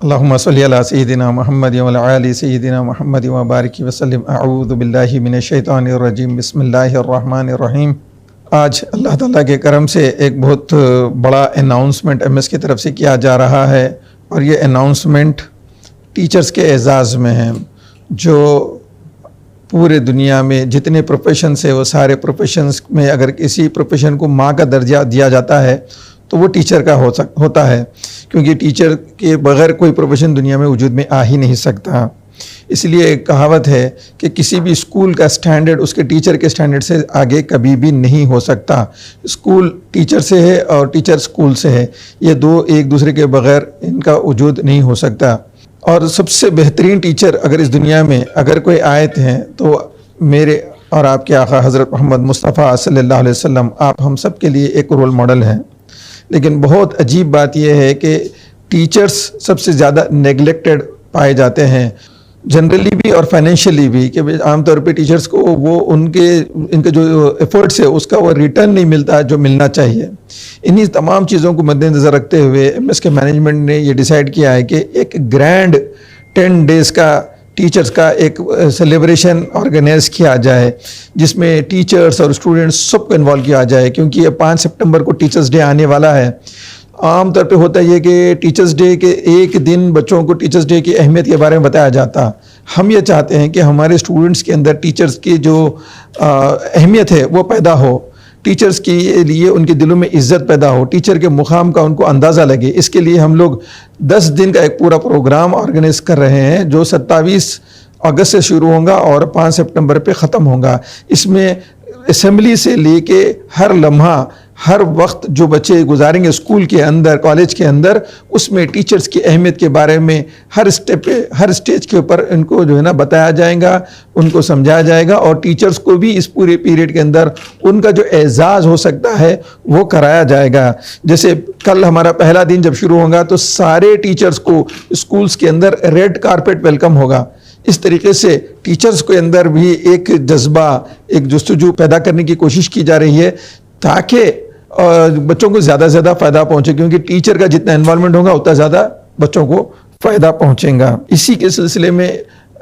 اللہم صلی علی سیدنا محمد وعلی آل سیدنا محمد وبارک وسلم۔ اعوذ باللہ من الشیطان الرجیم، بسم اللہ الرحمن الرحیم۔ آج اللہ تعالیٰ کے کرم سے ایک بہت بڑا اناؤنسمنٹ ایم ایس کی طرف سے کیا جا رہا ہے، اور یہ اناؤنسمنٹ ٹیچرز کے اعزاز میں ہے۔ جو پورے دنیا میں جتنے پروفیشنز ہیں وہ سارے پروفیشنز میں اگر کسی پروفیشن کو ماں کا درجہ دیا جاتا ہے تو وہ ٹیچر کا ہوتا ہے، کیونکہ ٹیچر کے بغیر کوئی پروفیشن دنیا میں وجود میں آ ہی نہیں سکتا۔ اس لیے ایک کہاوت ہے کہ کسی بھی اسکول کا سٹینڈرڈ اس کے ٹیچر کے سٹینڈرڈ سے آگے کبھی بھی نہیں ہو سکتا۔ اسکول ٹیچر سے ہے اور ٹیچر اسکول سے ہے، یہ دو ایک دوسرے کے بغیر ان کا وجود نہیں ہو سکتا۔ اور سب سے بہترین ٹیچر اگر اس دنیا میں اگر کوئی آیت ہیں تو میرے اور آپ کے آقا حضرت محمد مصطفیٰ صلی اللہ علیہ وسلم، آپ ہم سب کے لیے ایک رول ماڈل ہیں۔ لیکن بہت عجیب بات یہ ہے کہ ٹیچرز سب سے زیادہ نیگلیکٹڈ پائے جاتے ہیں، جنرلی بھی اور فائنینشلی بھی، کہ عام طور پہ ٹیچرز کو وہ ان کے جو ایفرٹس ہے اس کا وہ ریٹرن نہیں ملتا جو ملنا چاہیے۔ انہی تمام چیزوں کو مد نظر رکھتے ہوئے ایم ایس کے مینجمنٹ نے یہ ڈیسائیڈ کیا ہے کہ ایک گرینڈ 10 days کا ٹیچرز کا ایک سیلیبریشن آرگنائز کیا جائے، جس میں ٹیچرز اور اسٹوڈنٹس سب کو انوالو کیا جائے، کیونکہ یہ 5 سپٹمبر کو ٹیچرز ڈے آنے والا ہے۔ عام طور پہ ہوتا یہ کہ ٹیچرز ڈے کے ایک دن بچوں کو ٹیچرز ڈے کی اہمیت کے بارے میں بتایا جاتا۔ ہم یہ چاہتے ہیں کہ ہمارے اسٹوڈنٹس کے اندر ٹیچرز کی جو اہمیت ہے وہ پیدا ہو، ٹیچرز کے لیے ان کے دلوں میں عزت پیدا ہو، ٹیچر کے مقام کا ان کو اندازہ لگے۔ اس کے لیے ہم لوگ 10 دن کا ایک پورا پروگرام آرگنائز کر رہے ہیں، جو 27 اگست سے شروع ہوگا اور 5 سپٹمبر پہ ختم ہوگا۔ اس میں اسمبلی سے لے کے ہر لمحہ، ہر وقت جو بچے گزاریں گے اسکول کے اندر، کالج کے اندر، اس میں ٹیچرز کی اہمیت کے بارے میں ہر اسٹیج کے اوپر ان کو جو ہے نا بتایا جائے گا، ان کو سمجھایا جائے گا، اور ٹیچرز کو بھی اس پورے پیریڈ کے اندر ان کا جو اعزاز ہو سکتا ہے وہ کرایا جائے گا۔ جیسے کل ہمارا پہلا دن جب شروع ہوگا تو سارے ٹیچرز کو اسکولز کے اندر ریڈ کارپیٹ ویلکم ہوگا۔ اس طریقے سے ٹیچرز کے اندر بھی ایک جذبہ، ایک جستجو پیدا کرنے کی کوشش کی جا رہی ہے، تاکہ بچوں کو زیادہ سے زیادہ فائدہ پہنچے، کیونکہ ٹیچر کا جتنا انوالومنٹ ہوگا اتنا زیادہ بچوں کو فائدہ پہنچے گا۔ اسی کے سلسلے میں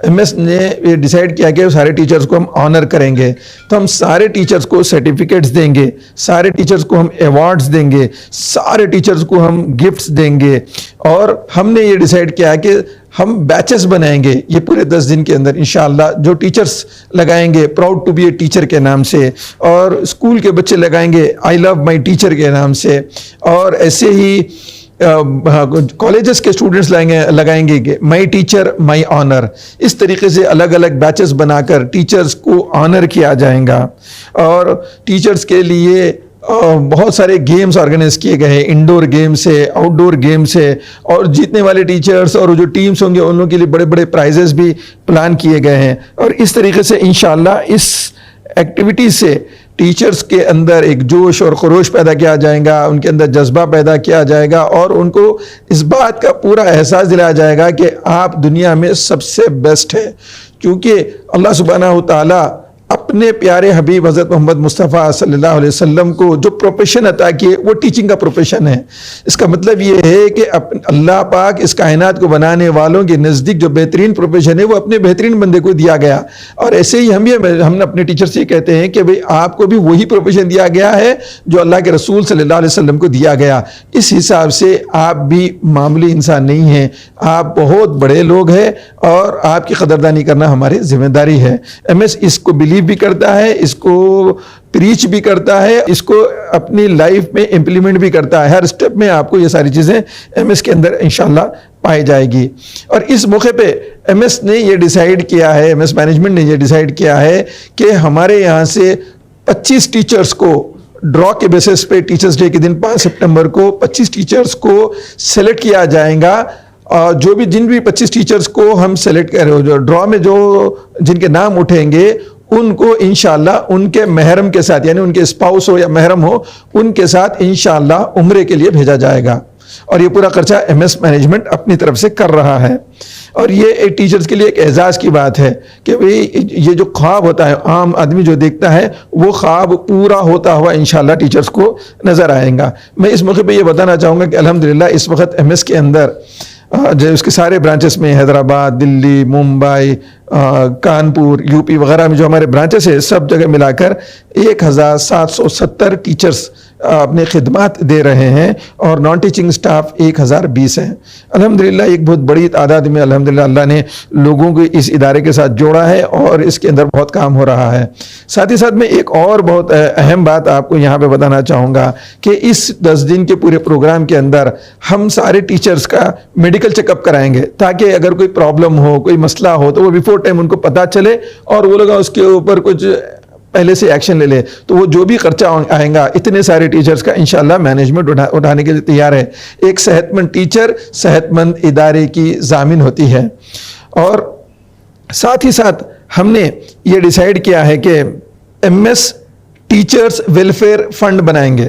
ایم ایس نے یہ ڈیسائیڈ کیا کہ سارے ٹیچرز کو ہم آنر کریں گے، تو ہم سارے ٹیچرز کو سرٹیفکیٹس دیں گے، سارے ٹیچرز کو ہم ایوارڈز دیں گے، سارے ٹیچرز کو ہم گفٹس دیں گے، اور ہم نے یہ ڈیسائیڈ کیا کہ ہم بیچز بنائیں گے یہ پورے 10 دن کے اندر انشاءاللہ۔ جو ٹیچرز لگائیں گے proud to be a teacher کے نام سے، اور اسکول کے بچے لگائیں گے آئی لو مائی ٹیچر کے نام سے، اور ایسے ہی کالجز کے اسٹوڈنٹس لگائیں گے مائی ٹیچر مائی آنر۔ اس طریقے سے الگ الگ بیچز بنا کر ٹیچرز کو آنر کیا جائے گا، اور ٹیچرز کے لیے بہت سارے گیمز آرگنائز کیے گئے ہیں، انڈور گیمز ہے، آؤٹ ڈور گیمز ہے، اور جیتنے والے ٹیچرز اور جو ٹیمز ہوں گے ان لوگوں کے لیے بڑے بڑے پرائزز بھی پلان کیے گئے ہیں۔ اور اس طریقے سے انشاءاللہ اس ایکٹیویٹی سے ٹیچرز کے اندر ایک جوش اور خروش پیدا کیا جائے گا، ان کے اندر جذبہ پیدا کیا جائے گا، اور ان کو اس بات کا پورا احساس دلایا جائے گا کہ آپ دنیا میں سب سے بیسٹ ہے، کیونکہ اللہ سبحانہ و تعالیٰ اپنے پیارے حبیب حضرت محمد مصطفیٰ صلی اللہ علیہ وسلم کو جو پروفیشن عطا کیے وہ ٹیچنگ کا پروفیشن ہے۔ اس کا مطلب یہ ہے کہ اللہ پاک اس کائنات کو بنانے والوں کے نزدیک جو بہترین پروفیشن ہے وہ اپنے بہترین بندے کو دیا گیا، اور ایسے ہی ہم اپنے ٹیچر سے کہتے ہیں کہ بھئی آپ کو بھی وہی پروفیشن دیا گیا ہے جو اللہ کے رسول صلی اللہ علیہ وسلم کو دیا گیا۔ اس حساب سے آپ بھی معمولی انسان نہیں ہیں، آپ بہت بڑے لوگ ہیں، اور آپ کی قدردانی کرنا ہماری ذمہ داری ہے۔ ایم ایس اس کو بلیو بھی کرتا ہے، اس کو پریچ بھی کرتا ہے، اس کو اپنی لائف میں امپلیمنٹ بھی کرتا ہے۔ ہر سٹیپ میں آپ کو یہ ساری چیزیں ایم ایس کے اندر انشاءاللہ پائی جائے گی۔ اور اس موقع پہ ایم ایس نے یہ ڈیسائیڈ کیا ہے، ایم ایس مینجمنٹ نے یہ ڈیسائیڈ کیا ہے کہ ہمارے یہاں سے 25 ٹیچرز کو ڈرا کے بیسس پہ ٹیچرز ڈے کے دن 5 سپٹمبر کو 25 ٹیچرز کو سلیکٹ کیا جائے گا، جو بھی جن بھی 25 ٹیچرز کو ہم سلیکٹ کر رہے ہو، جو ڈرا میں جن کے نام اٹھیں گے ان کو انشاءاللہ ان کے محرم کے ساتھ، یعنی ان کے اسپاؤس ہو یا محرم ہو، ان کے ساتھ انشاءاللہ عمرے کے لیے بھیجا جائے گا، اور یہ پورا خرچہ ایم ایس مینجمنٹ اپنی طرف سے کر رہا ہے۔ اور یہ ایک ٹیچرز کے لیے ایک اعزاز کی بات ہے کہ بھئی یہ جو خواب ہوتا ہے عام آدمی جو دیکھتا ہے وہ خواب پورا ہوتا ہوا انشاءاللہ ٹیچرز کو نظر آئے گا. میں اس موقع پہ یہ بتانا چاہوں گا کہ الحمدللہ اس وقت ایم ایس کے اندر جو اس کے سارے برانچز میں حیدرآباد، دلی، ممبئی، کانپور، یو پی وغیرہ میں جو ہمارے برانچز ہیں سب جگہ ملا کر 1770 ٹیچرز اپنے خدمات دے رہے ہیں اور نان ٹیچنگ سٹاف 1020 ہیں. الحمدللہ ایک بہت بڑی تعداد میں الحمدللہ اللہ نے لوگوں کو اس ادارے کے ساتھ جوڑا ہے اور اس کے اندر بہت کام ہو رہا ہے. ساتھ ہی ساتھ میں ایک اور بہت اہم بات آپ کو یہاں پہ بتانا چاہوں گا کہ اس 10 دن کے پورے پروگرام کے اندر ہم سارے ٹیچرز کا میڈیکل چیک اپ کرائیں گے تاکہ اگر کوئی پرابلم ہو، کوئی مسئلہ ہو تو وہ بیفور ٹائم ان کو پتہ چلے اور وہ لوگ اس کے اوپر کچھ پہلے سے ایکشن لے لے. تو وہ جو بھی خرچہ آئیں گا اتنے سارے ٹیچرز کا انشاءاللہ مینجمنٹ اٹھانے کے لیے تیار ہے. ایک صحت مند ٹیچر صحت مند ادارے کی ضامن ہوتی ہے. اور ساتھ ہی ساتھ ہم نے یہ ڈیسائیڈ کیا ہے کہ M S teachers welfare fund بنائیں گے.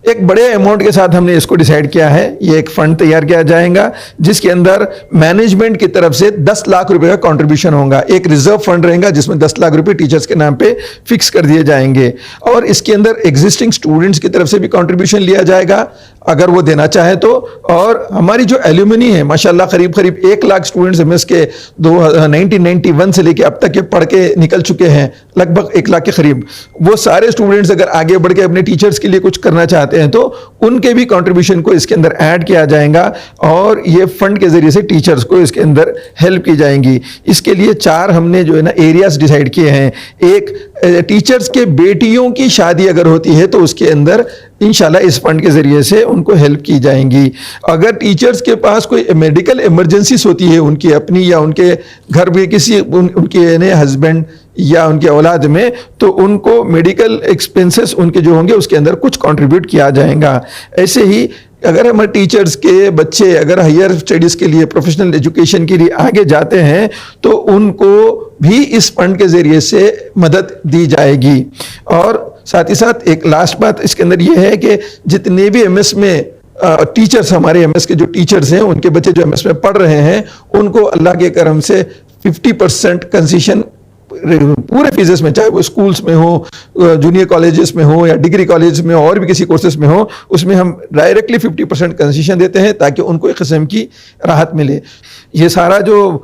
ایک بڑے اماؤنٹ کے ساتھ ہم نے اس کو ڈیسائیڈ کیا ہے. یہ ایک فنڈ تیار کیا جائے گا جس کے اندر مینجمنٹ کی طرف سے 10 لاکھ روپے کا کنٹریبیوشن ہوگا. ایک ریزرو فنڈ رہے گا جس میں 10 لاکھ روپے ٹیچرز کے نام پہ فکس کر دیے جائیں گے اور اس کے اندر ایگزسٹنگ اسٹوڈنٹس کی طرف سے بھی کنٹریبیوشن لیا جائے گا اگر وہ دینا چاہے تو. اور ہماری جو ایلومنی ہے ماشاءاللہ قریب 1 لاکھ اسٹوڈنٹس ایم ایس کے 1991 سے لے کے اب تک کے پڑھ کے نکل چکے ہیں، لگ بھگ 1 لاکھ کے قریب. وہ سارے اسٹوڈنٹس اگر آگے بڑھ کے اپنے ٹیچرز کے لیے کچھ کرنا چاہتے ہیں تو ان کے بھی کنٹریبیوشن کو اس کے اندر ایڈ کیا جائے گا اور یہ فنڈ کے ذریعے سے ٹیچرز کو اس کے اندر ہیلپ کی جائیں گی. اس کے لیے 4 ہم نے جو ہے نا ایریاز ڈیسائیڈ کیے ہیں. ایک ٹیچرز کے بیٹیوں کی شادی اگر ہوتی ہے تو اس کے اندر انشاءاللہ اس فنڈ کے ذریعے سے ان کو ہیلپ کی جائیں گی. اگر ٹیچرز کے پاس کوئی میڈیکل ایمرجنسیز ہوتی ہے ان کی اپنی یا ان کے گھر بھی کسی ان کے ہسبینڈ یا ان کے اولاد میں تو ان کو میڈیکل ایکسپنسز ان کے جو ہوں گے اس کے اندر کچھ کنٹریبیوٹ کیا جائے گا. ایسے ہی اگر ہمارے ٹیچرز کے بچے اگر ہائر اسٹڈیز کے لیے پروفیشنل ایجوکیشن کے لیے آگے جاتے ہیں تو ان کو بھی اس فنڈ کے ذریعے سے مدد دی جائے گی. اور ساتھ ہی ساتھ ایک لاسٹ بات اس کے اندر یہ ہے کہ جتنے بھی ایم ایس میں ٹیچرز ہمارے ایم ایس کے جو ٹیچرز ہیں ان کے بچے جو ایم ایس میں پڑھ رہے ہیں ان کو اللہ کے کرم سے 50% کنسیشن پورے فیسز میں، چاہے وہ اسکولز میں ہو، جونیئر کالجز میں ہو یا ڈگری کالج میں اور بھی کسی کورسز میں ہو، اس میں ہم ڈائریکٹلی 50% کنسیشن دیتے ہیں تاکہ ان کو ایک قسم کی راحت ملے. یہ سارا جو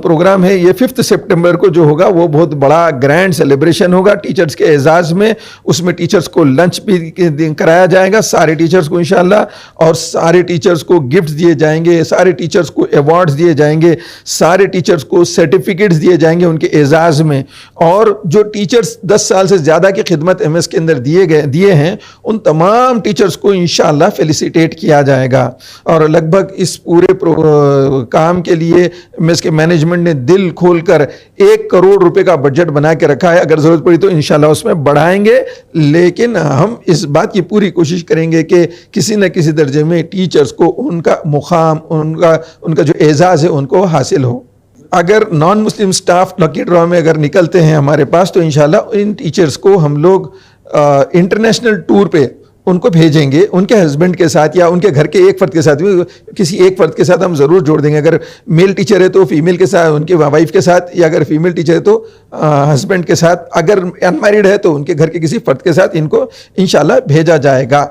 پروگرام ہے یہ 5 سپٹمبر کو جو ہوگا وہ بہت بڑا گرینڈ سیلیبریشن ہوگا ٹیچرز کے اعزاز میں. اس میں ٹیچرز کو لنچ بھی کرایا جائے گا سارے ٹیچرز کو انشاءاللہ، اور سارے ٹیچرز کو گفٹس دیے جائیں گے، سارے ٹیچرز کو ایوارڈز دیے جائیں گے، سارے ٹیچرز کو سرٹیفکیٹس دیے جائیں گے ان کے اعزاز میں. اور جو ٹیچرز 10 سال سے زیادہ کی خدمت ایم ایس کے اندر دیے ہیں ان تمام ٹیچرز کو انشاءاللہ فیلیسیٹیٹ کیا جائے گا. اور لگ بھگ اس پورے کام کے لیے ایم ایس کے مینجمنٹ نے دل کھول کر 1 کروڑ روپے کا بجٹ بنا کے رکھا ہے. اگر ضرورت پڑی تو انشاءاللہ اس میں بڑھائیں گے، لیکن ہم اس بات کی پوری کوشش کریں گے کہ کسی نہ کسی درجے میں ٹیچرز کو ان کا مقام، ان کا جو اعزاز ہے ان کو حاصل ہو. اگر نان مسلم سٹاف لکی ڈرا میں اگر نکلتے ہیں ہمارے پاس تو انشاءاللہ ان ٹیچرز کو ہم لوگ انٹرنیشنل ٹور پہ ان کو بھیجیں گے، ان کے ہسبینڈ کے ساتھ یا ان کے گھر کے ایک فرد کے ساتھ، کسی ایک فرد کے ساتھ ہم ضرور جوڑ دیں گے. اگر میل ٹیچر ہے تو فیمیل کے ساتھ، ان کے وائف کے ساتھ، یا اگر فیمیل ٹیچر ہے تو ہسبینڈ کے ساتھ، اگر انمیرڈ ہے تو ان کے گھر کے کسی فرد کے ساتھ ان کو انشاءاللہ بھیجا جائے گا.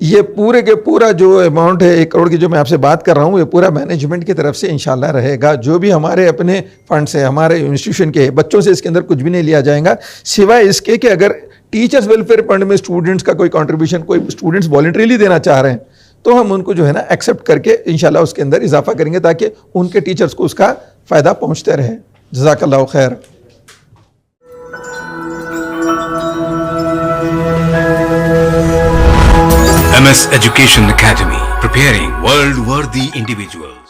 یہ پورے کے پورا جو اماؤنٹ ہے 1 کروڑ کی جو میں آپ سے بات کر رہا ہوں یہ پورا مینجمنٹ کی طرف سے انشاءاللہ رہے گا. جو بھی ہمارے اپنے فنڈس ہیں ہمارے انسٹیٹیوشن کے، بچوں سے اس کے اندر کچھ بھی نہیں لیا جائے گا سوائے اس کے کہ اگر ٹیچرز ویلفیئر فنڈ میں اسٹوڈنٹس کا کوئی کنٹریبیوشن کوئی اسٹوڈنٹس والنٹریلی دینا چاہ رہے ہیں تو ہم ان کو جو ہے نا ایکسیپٹ کر کے انشاءاللہ اس کے اندر اضافہ کریں گے تاکہ ان کے ٹیچرز کو اس کا فائدہ پہنچتے رہے. جزاک اللہ خیر. MS Education Academy, preparing world-worthy individuals.